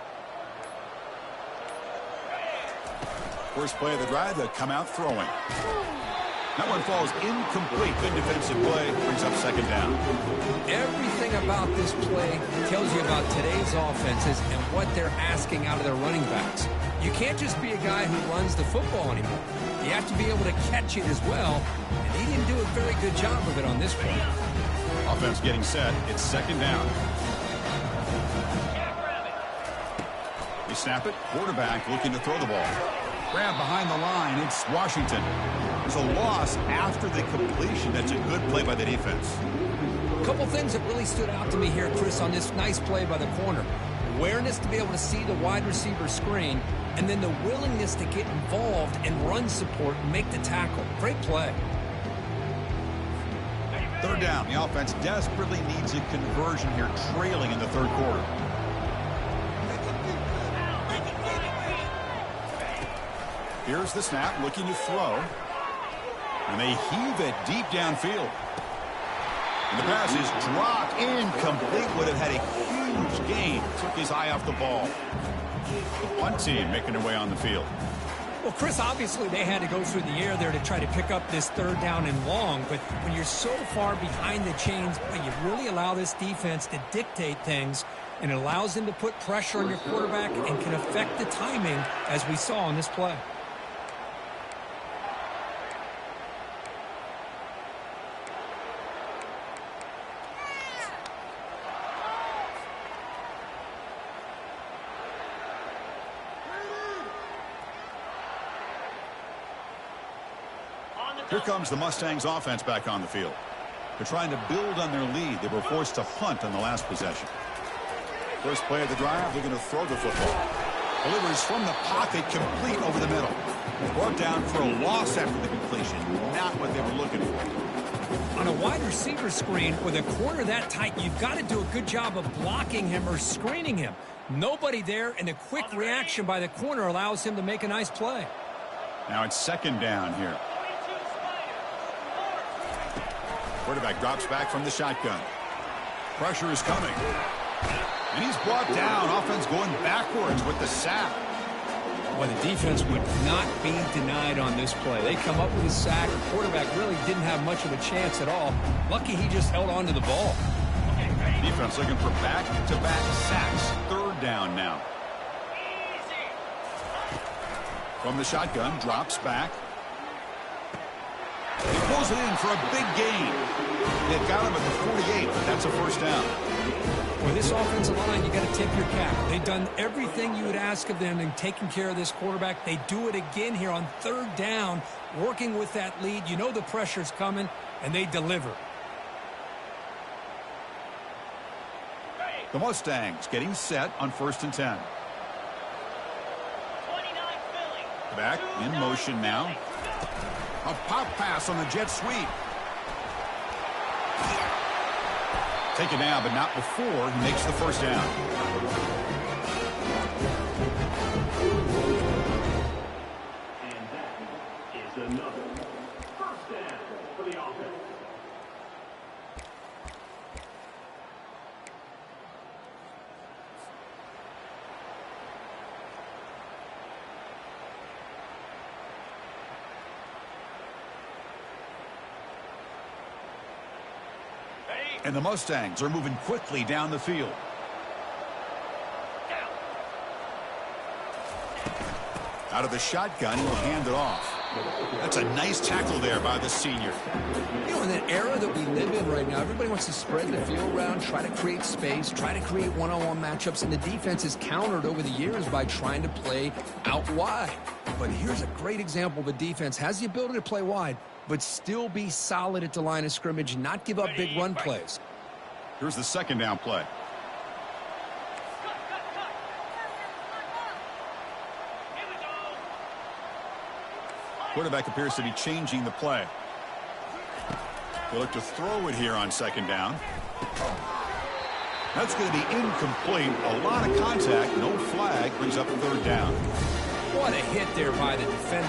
Speaker 1: First play of the drive, they come out throwing. That one falls incomplete. Good defensive play, brings up 2nd down.
Speaker 2: Everything about this play tells you about today's offenses and what they're asking out of their running backs. You can't just be a guy who runs the football anymore. You have to be able to catch it as well, and he didn't do a very good job of it on this play.
Speaker 1: Offense getting set. It's 2nd down. They snap it. Quarterback looking to throw the ball. Grab behind the line. It's Washington. There's a loss after the completion. That's a good play by the defense.
Speaker 2: A couple things that really stood out to me here, Chris, on this nice play by the corner. Awareness to be able to see the wide receiver screen, and then the willingness to get involved and run support and make the tackle. Great play.
Speaker 1: 3rd down. The offense desperately needs a conversion here, trailing in the 3rd quarter. Here's the snap, looking to throw. And they heave it deep downfield. And the pass is dropped, incomplete. Would have had a huge gain. Took his eye off the ball. The punt team making their way on the field.
Speaker 2: Well, Chris, obviously they had to go through the air there to try to pick up this 3rd down and long. But when you're so far behind the chains, boy, you really allow this defense to dictate things. And it allows them to put pressure on your quarterback and can affect the timing, as we saw on this play.
Speaker 1: Here comes the Mustangs offense back on the field. They're trying to build on their lead. They were forced to punt on the last possession. First play of the drive, they're going to throw the football. Delivers from the pocket, complete over the middle. Brought down for a loss after the completion. Not what they were looking for.
Speaker 2: On a wide receiver screen with a corner that tight, you've got to do a good job of blocking him or screening him. Nobody there, and a quick reaction by the corner allows him to make a nice play.
Speaker 1: Now it's 2nd down here. Quarterback drops back from the shotgun. Pressure is coming. And he's brought down. Offense going backwards with the sack.
Speaker 2: Well, the defense would not be denied on this play. They come up with a sack. The quarterback really didn't have much of a chance at all. Lucky he just held on to the ball.
Speaker 1: Defense looking for back-to-back sacks. Third down now. From the shotgun, drops back. He pulls it in for a big gain. They've got him at the 48, but that's a first down.
Speaker 2: With this offensive line, you got to tip your cap. They've done everything you would ask of them in taking care of this quarterback. They do it again here on third down, working with that lead. You know the pressure's coming, and they deliver.
Speaker 1: The Mustangs getting set on 1st and 10. Back in motion now. A pop pass on the jet sweep. Taken down, but not before he makes the first down.
Speaker 3: And that is another first down for the offense.
Speaker 1: And the Mustangs are moving quickly down the field. Out of the shotgun, he'll hand it off. That's a nice tackle there by the senior.
Speaker 2: You know, in that era that we live in right now, everybody wants to spread the field around, try to create space, try to create one-on-one matchups, and the defense has countered over the years by trying to play out wide. But here's a great example of a defense has the ability to play wide, but still be solid at the line of scrimmage, not give up big run plays.
Speaker 1: Here's the second down play. Quarterback appears to be changing the play. They'll look to throw it here on second down. That's going to be incomplete. A lot of contact, no flag, brings up third down.
Speaker 2: What a hit there by the defender.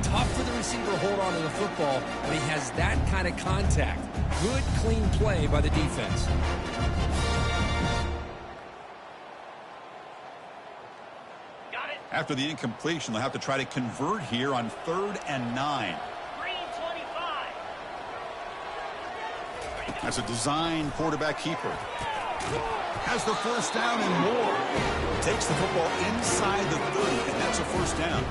Speaker 2: Tough for the receiver to hold on to the football, but he has that kind of contact. Good, clean play by the defense.
Speaker 1: After the incompletion, they'll have to try to convert here on 3rd and 9. That's a design quarterback keeper. Has the first down and more. Takes the football inside the 30, and that's a first down.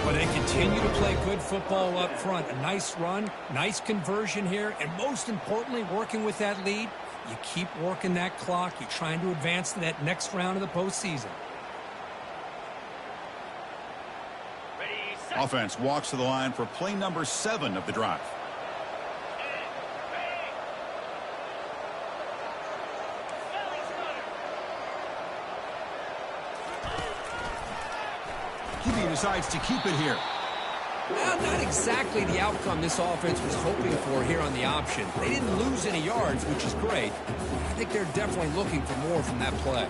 Speaker 2: But they continue to play good football up front. A nice run, nice conversion here, and most importantly, working with that lead, you keep working that clock. You're trying to advance to that next round of the postseason.
Speaker 1: Offense walks to the line for play number 7 of the drive. He decides to keep it here.
Speaker 2: Well, not exactly the outcome this offense was hoping for here on the option. They didn't lose any yards, which is great. I think they're definitely looking for more from that play.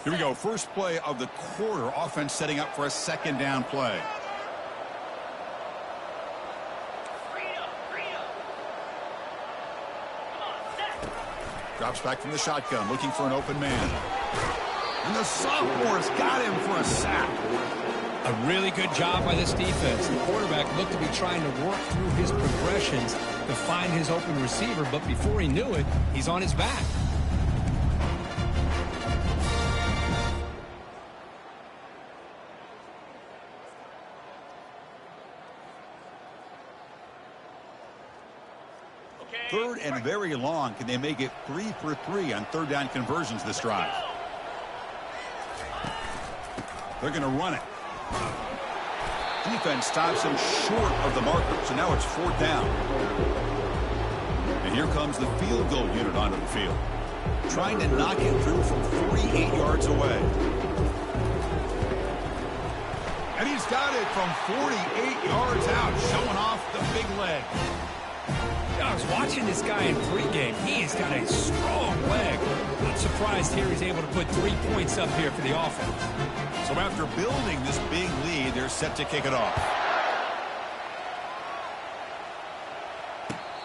Speaker 1: Here we go. First play of the quarter. Offense setting up for a second down play. Drops back from the shotgun, looking for an open man. And the sophomore's got him for a sack.
Speaker 2: A really good job by this defense. The quarterback looked to be trying to work through his progressions to find his open receiver, but before he knew it, he's on his back.
Speaker 1: Third and very long. Can they make it 3 for 3 on third down conversions this drive? They're going to run it. Defense stops him short of the marker, so now it's 4th down. And here comes the field goal unit onto the field, trying to knock it through from 48 yards away. got it from 48 yards out, showing off the big leg.
Speaker 2: I was watching this guy in pregame. He's got a strong leg. Not surprised here he's able to put 3 points up here for the offense.
Speaker 1: So after building this big lead, they're set to kick it off.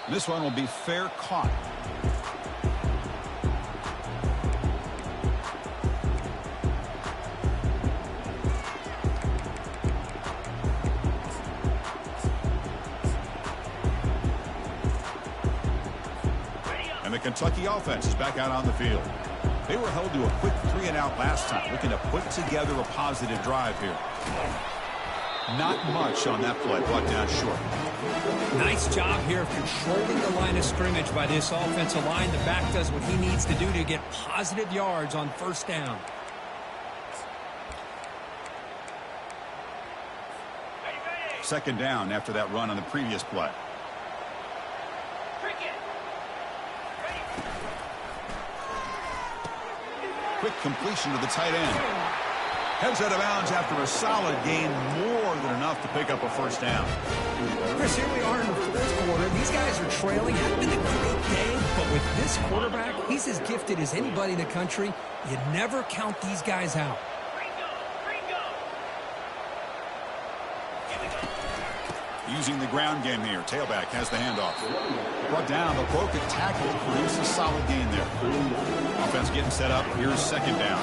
Speaker 1: This one will be fair caught. And the Kentucky offense is back out on the field. They were held to a quick 3-and-out last time, looking to put together a positive drive here. Not much on that play, brought down short.
Speaker 2: Nice job here of controlling the line of scrimmage by this offensive line. The back does what he needs to do to get positive yards on first down.
Speaker 1: Second down after that run on the previous play. Quick completion to the tight end. Heads out of bounds after a solid gain, more than enough to pick up a first down.
Speaker 2: Chris, here we are in the fourth quarter. These guys are trailing. Hadn't been a great game, but with this quarterback, he's as gifted as anybody in the country. You never count these guys out.
Speaker 1: Using the ground game here. Tailback has the handoff. Brought down, the broken tackle produces a solid gain there. Offense getting set up. Here's second down.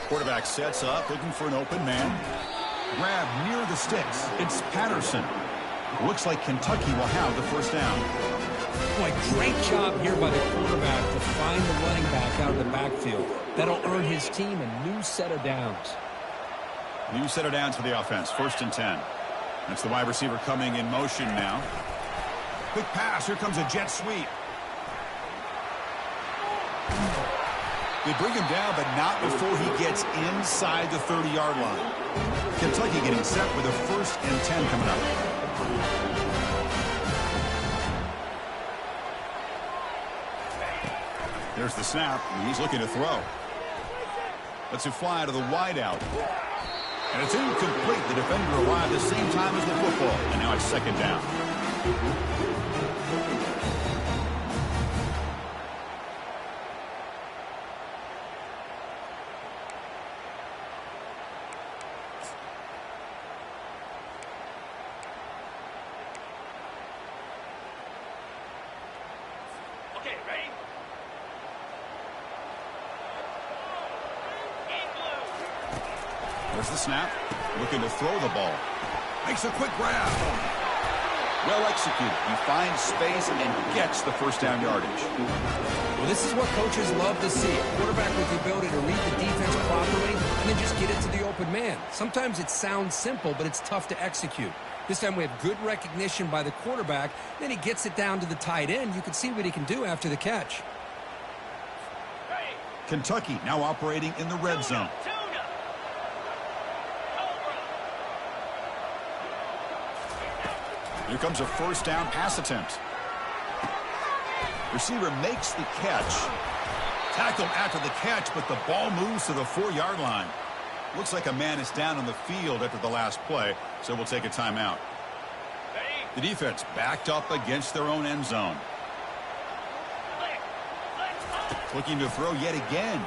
Speaker 1: Quarterback sets up, looking for an open man. Grab near the sticks. It's Patterson. Looks like Kentucky will have the first down.
Speaker 2: Boy, great job here by the quarterback to find the running back out of the backfield. That'll earn his team a new set of downs.
Speaker 1: New set of downs for the offense. 1st and 10. That's the wide receiver coming in motion now. Quick pass. Here comes a jet sweep. They bring him down, but not before he gets inside the 30-yard line. Kentucky getting set with a 1st and 10 coming up. There's the snap, and he's looking to throw. Lets it fly to the wideout. And it's incomplete. The defender arrived at the same time as the football. And now it's second down.
Speaker 3: Okay, ready?
Speaker 1: There's the snap. Looking to throw the ball. Makes a quick grab. Well executed. He finds space and gets the first down yardage.
Speaker 2: Well, this is what coaches love to see. A quarterback with the ability to read the defense properly and then just get it to the open man. Sometimes it sounds simple, but it's tough to execute. This time we have good recognition by the quarterback. Then he gets it down to the tight end. You can see what he can do after the catch.
Speaker 1: Kentucky now operating in the red zone. Here comes a first down pass attempt. Receiver makes the catch. Tackled after the catch, but the ball moves to the 4-yard line. Looks like a man is down on the field after the last play, so we'll take a timeout. The defense backed up against their own end zone. Looking to throw yet again.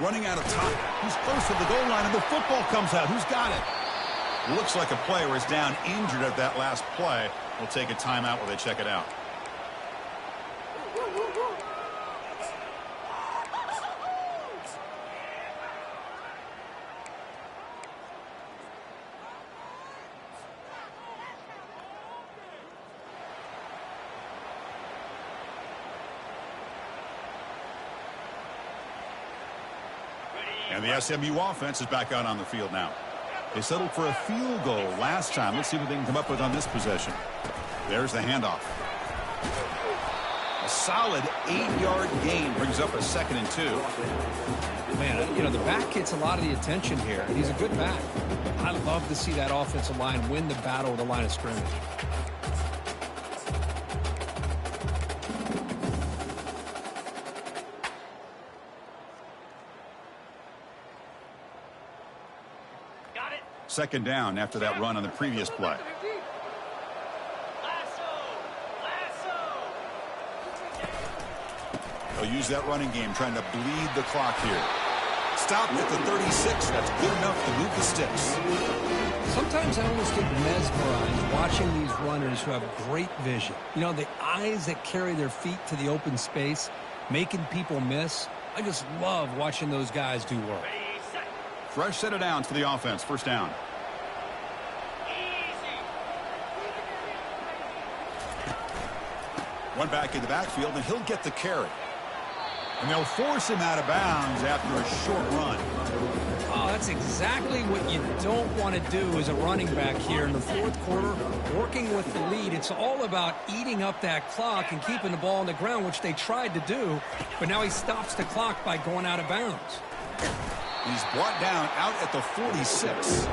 Speaker 1: Running out of time. He's close to the goal line, and the football comes out. Who's got it? Looks like a player is down injured at that last play. We'll take a timeout while they check it out. And the SMU offense is back out on the field now. They settled for a field goal last time. Let's see what they can come up with on this possession. There's the handoff. A solid 8-yard gain brings up a 2nd and 2.
Speaker 2: Man, you know, the back gets a lot of the attention here. He's a good back. I love to see that offensive line win the battle of the line of scrimmage.
Speaker 1: Second down after that run on the previous play. They'll use that running game, trying to bleed the clock here. Stop at the 36. That's good enough to move the sticks.
Speaker 2: Sometimes I almost get mesmerized watching these runners who have great vision. You know, the eyes that carry their feet to the open space, making people miss. I just love watching those guys do work.
Speaker 1: Fresh set of downs for the offense. First down. One back in the backfield, and he'll get the carry. And they'll force him out of bounds after a short run.
Speaker 2: Oh, that's exactly what you don't want to do as a running back here in the fourth quarter. Working with the lead, it's all about eating up that clock and keeping the ball on the ground, which they tried to do. But now he stops the clock by going out of bounds.
Speaker 1: He's brought down out at the 46.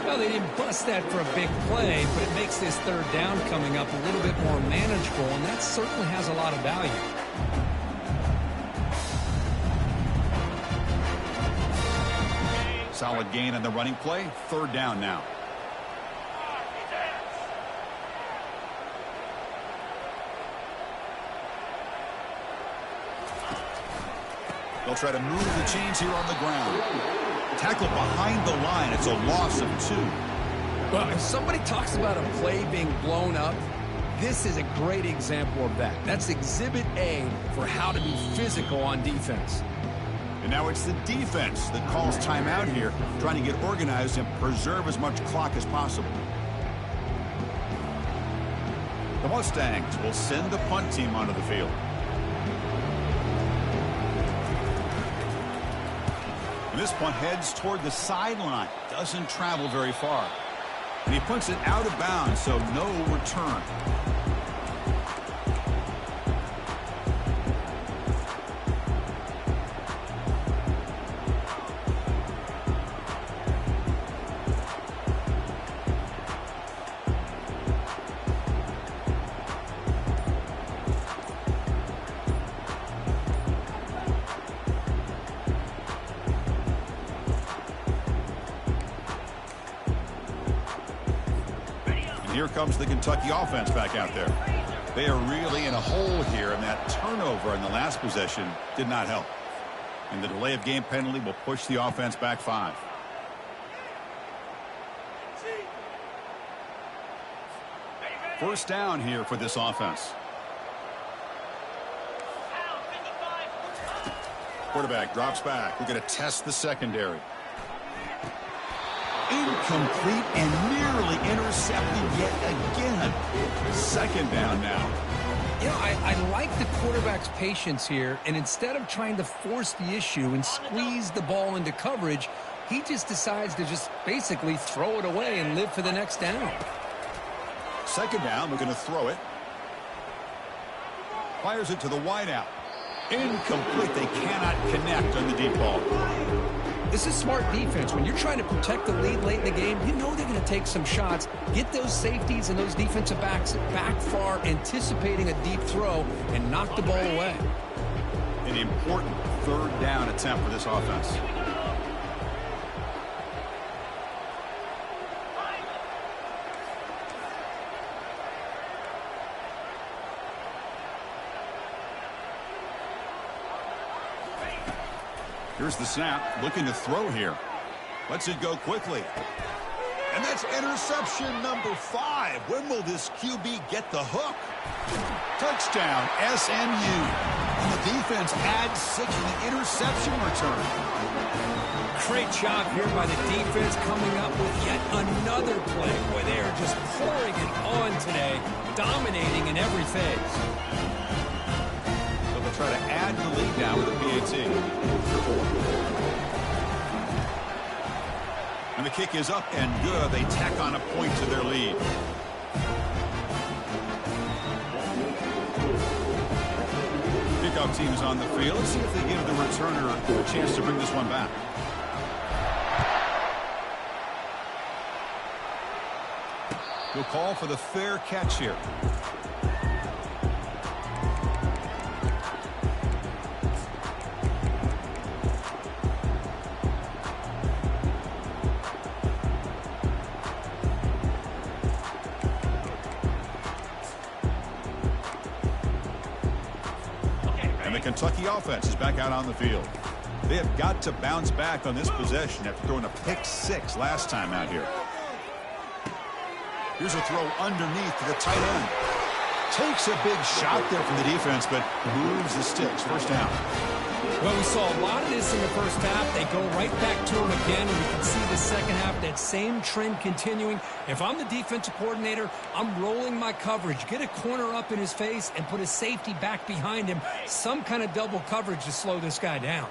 Speaker 2: Well, they didn't bust that for a big play, but it makes this third down coming up a little bit more manageable, and that certainly has a lot of value.
Speaker 1: Solid gain on the running play. Third down now. They'll try to move the chains here on the ground. Tackled behind the line. It's a loss of 2.
Speaker 2: Well, if somebody talks about a play being blown up, this is a great example of that. That's exhibit A for how to be physical on defense.
Speaker 1: And now it's the defense that calls timeout here, trying to get organized and preserve as much clock as possible. The Mustangs will send the punt team onto the field. And this punt heads toward the sideline. Doesn't travel very far. And he punts it out of bounds, so no return. Here comes the Kentucky offense back out there. They are really in a hole here, and that turnover in the last possession did not help. And the delay of game penalty will push the offense back 5. First down here for this offense. Quarterback drops back. We're going to test the secondary. Incomplete and nearly intercepted yet again. Second down now.
Speaker 2: You know, I like the quarterback's patience here, and instead of trying to force the issue and squeeze the ball into coverage, he just decides to just basically throw it away and live for the next down.
Speaker 1: Second down, we're going to throw it. Fires it to the wideout. Incomplete. They cannot connect on the deep ball.
Speaker 2: This is smart defense. When you're trying to protect the lead late in the game, you know they're going to take some shots, get those safeties and those defensive backs back far, anticipating a deep throw, and knock the ball away.
Speaker 1: An important third down attempt for this offense. Here's the snap, looking to throw here. Lets it go quickly. And that's interception number 5. When will this QB get the hook? Touchdown, SMU. And the defense adds 6 to the interception return.
Speaker 2: Great job here by the defense coming up with yet another play where they are just pouring it on today, dominating in every phase.
Speaker 1: So they'll try to add the lead now with the PAT. And the kick is up and good. They tack on a point to their lead. Kickoff team is on the field. Let's see if they give the returner a chance to bring this one back. He'll call for the fair catch here. Kentucky offense is back out on the field. They have got to bounce back on this possession after throwing a pick-6 last time out here. Here's a throw underneath to the tight end. Takes a big shot there from the defense, but moves the sticks. First down.
Speaker 2: Well, we saw a lot of this in the first half. They go right back to him again, and we can see the second half, that same trend continuing. If I'm the defensive coordinator, I'm rolling my coverage. Get a corner up in his face and put a safety back behind him. Some kind of double coverage to slow this guy down.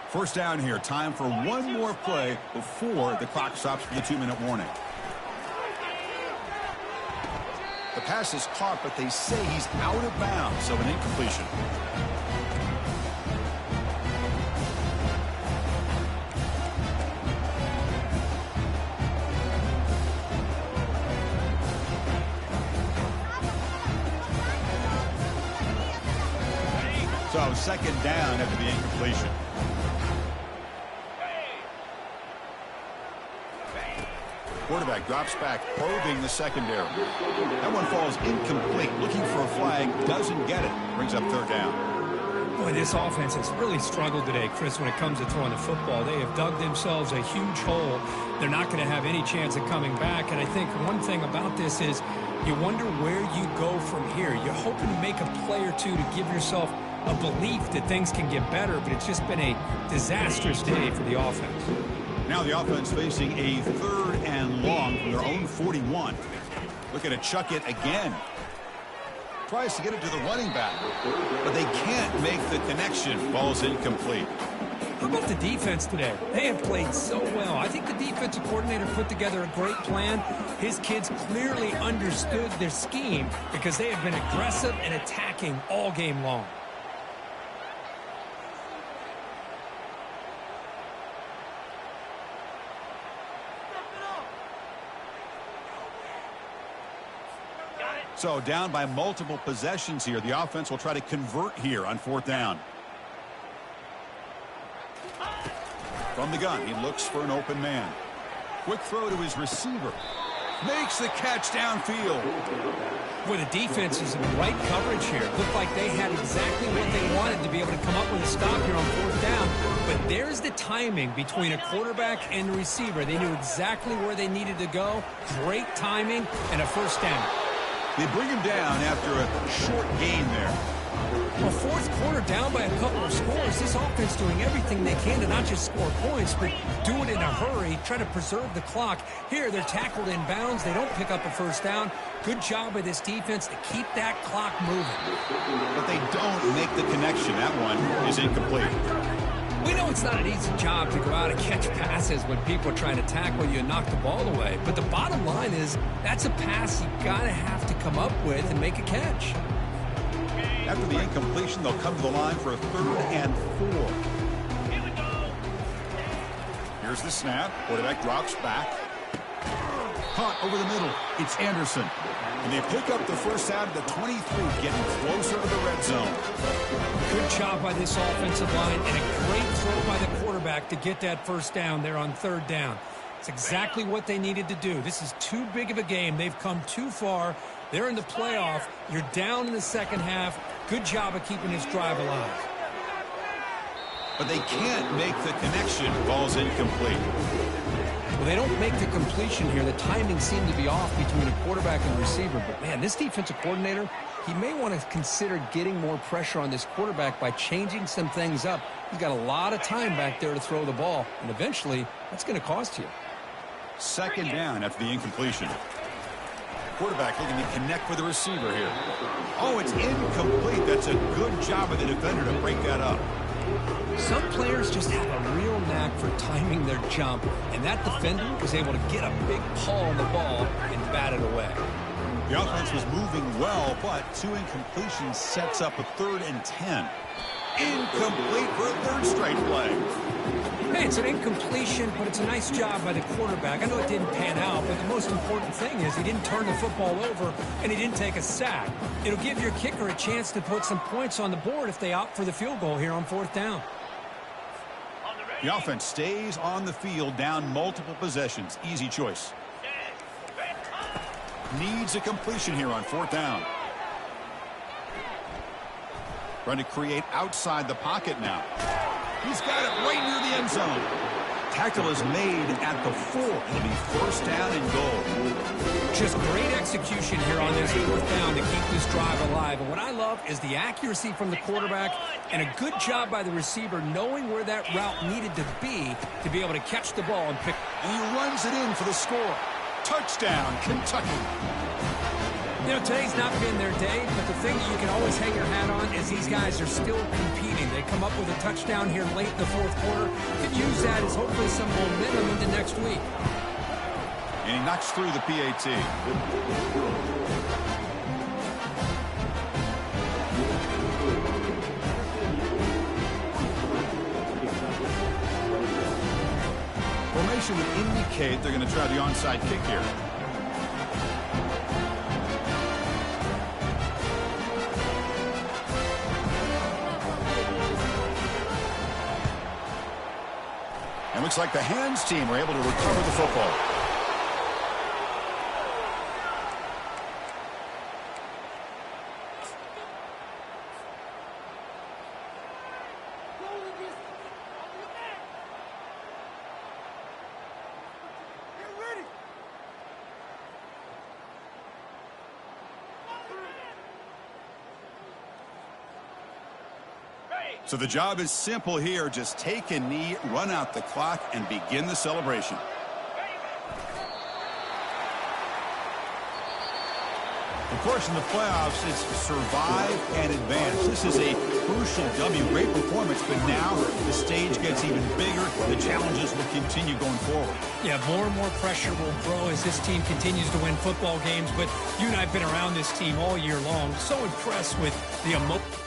Speaker 1: First down here. Time for one more play before the clock stops for the 2-minute warning. The pass is caught, but they say he's out of bounds, so an incompletion. So second down after the incompletion. Quarterback drops back, probing the secondary. That one falls incomplete. Looking for a flag, doesn't get it. Brings up third down.
Speaker 2: Boy, this offense has really struggled today, Chris, when it comes to throwing the football. They have dug themselves a huge hole. They're not going to have any chance of coming back. And I think one thing about this is you wonder where you go from here. You're hoping to make a play or two to give yourself a belief that things can get better, but it's just been a disastrous day for the offense.
Speaker 1: Now the offense facing a 3rd and long from their own 41. Looking to chuck it again. Tries to get it to the running back, but they can't make the connection. Ball's incomplete.
Speaker 2: How about the defense today? They have played so well. I think the defensive coordinator put together a great plan. His kids clearly understood their scheme because they have been aggressive and attacking all game long.
Speaker 1: So down by multiple possessions here. The offense will try to convert here on 4th down. From the gun, he looks for an open man. Quick throw to his receiver. Makes the catch downfield.
Speaker 2: Boy, the defense is in the right coverage here. Looked like they had exactly what they wanted to be able to come up with a stop here on 4th down. But there's the timing between a quarterback and the receiver. They knew exactly where they needed to go. Great timing and a first down.
Speaker 1: They bring him down after a short gain there.
Speaker 2: Well, 4th quarter down by a couple of scores. This offense doing everything they can to not just score points, but do it in a hurry, try to preserve the clock. Here, they're tackled in bounds. They don't pick up a first down. Good job by this defense to keep that clock moving.
Speaker 1: But they don't make the connection. That one is incomplete.
Speaker 2: We know it's not an easy job to go out and catch passes when people are trying to tackle you and knock the ball away. But the bottom line is that's a pass you gotta have to come up with and make a catch.
Speaker 1: After the incompletion, they'll come to the line for a 3rd and 4. Here's the snap. Quarterback drops back. Caught over the middle. It's Anderson. And they pick up the first out of the 23, getting closer to the red zone.
Speaker 2: Good job by this offensive line and a great throw by the quarterback to get that first down there on 3rd down. It's exactly what they needed to do. This is too big of a game. They've come too far. They're in the playoff. You're down in the second half. Good job of keeping this drive alive.
Speaker 1: But they can't make the connection. Ball's incomplete.
Speaker 2: Well, they don't make the completion here. The timing seemed to be off between a quarterback and receiver. But, man, this defensive coordinator, he may want to consider getting more pressure on this quarterback by changing some things up. He's got a lot of time back there to throw the ball. And eventually, that's going to cost you.
Speaker 1: Second down after the incompletion. Quarterback looking to connect with the receiver here. Oh, it's incomplete. That's a good job of the defender to break that up.
Speaker 2: Some players just have a real knack for timing their jump, and that defender was able to get a big paw on the ball and bat it away.
Speaker 1: The offense was moving well, but 2 incompletions sets up a 3rd and 10. Incomplete for a 3rd straight play.
Speaker 2: Hey, it's an incompletion, but it's a nice job by the quarterback. I know it didn't pan out, but the most important thing is he didn't turn the football over and he didn't take a sack. It'll give your kicker a chance to put some points on the board if they opt for the field goal here on 4th down.
Speaker 1: The offense stays on the field, down multiple possessions. Easy choice. Needs a completion here on 4th down. Trying to create outside the pocket now. He's got it right near the end zone. Tackle is made at the 4. It'll be first down and goal.
Speaker 2: Just great execution here on this fourth down to keep this drive alive. And what I love is the accuracy from the quarterback and a good job by the receiver knowing where that route needed to be able to catch the ball and pick.
Speaker 1: And he runs it in for the score. Touchdown, Kentucky.
Speaker 2: You know, today's not been their day, but the thing that you can always hang your hat on is these guys are still competing. They come up with a touchdown here late in the fourth quarter. You can use that as hopefully some momentum into next week.
Speaker 1: And he knocks through the PAT. Formation would indicate they're going to try the onside kick here. And looks like the hands team were able to recover the football. So the job is simple here. Just take a knee, run out the clock, and begin the celebration. Of course, in the playoffs, it's survive and advance. This is a crucial W. Great performance, but now the stage gets even bigger. The challenges will continue going forward.
Speaker 2: Yeah, more and more pressure will grow as this team continues to win football games. But you and I have been around this team all year long. So impressed with the emotion.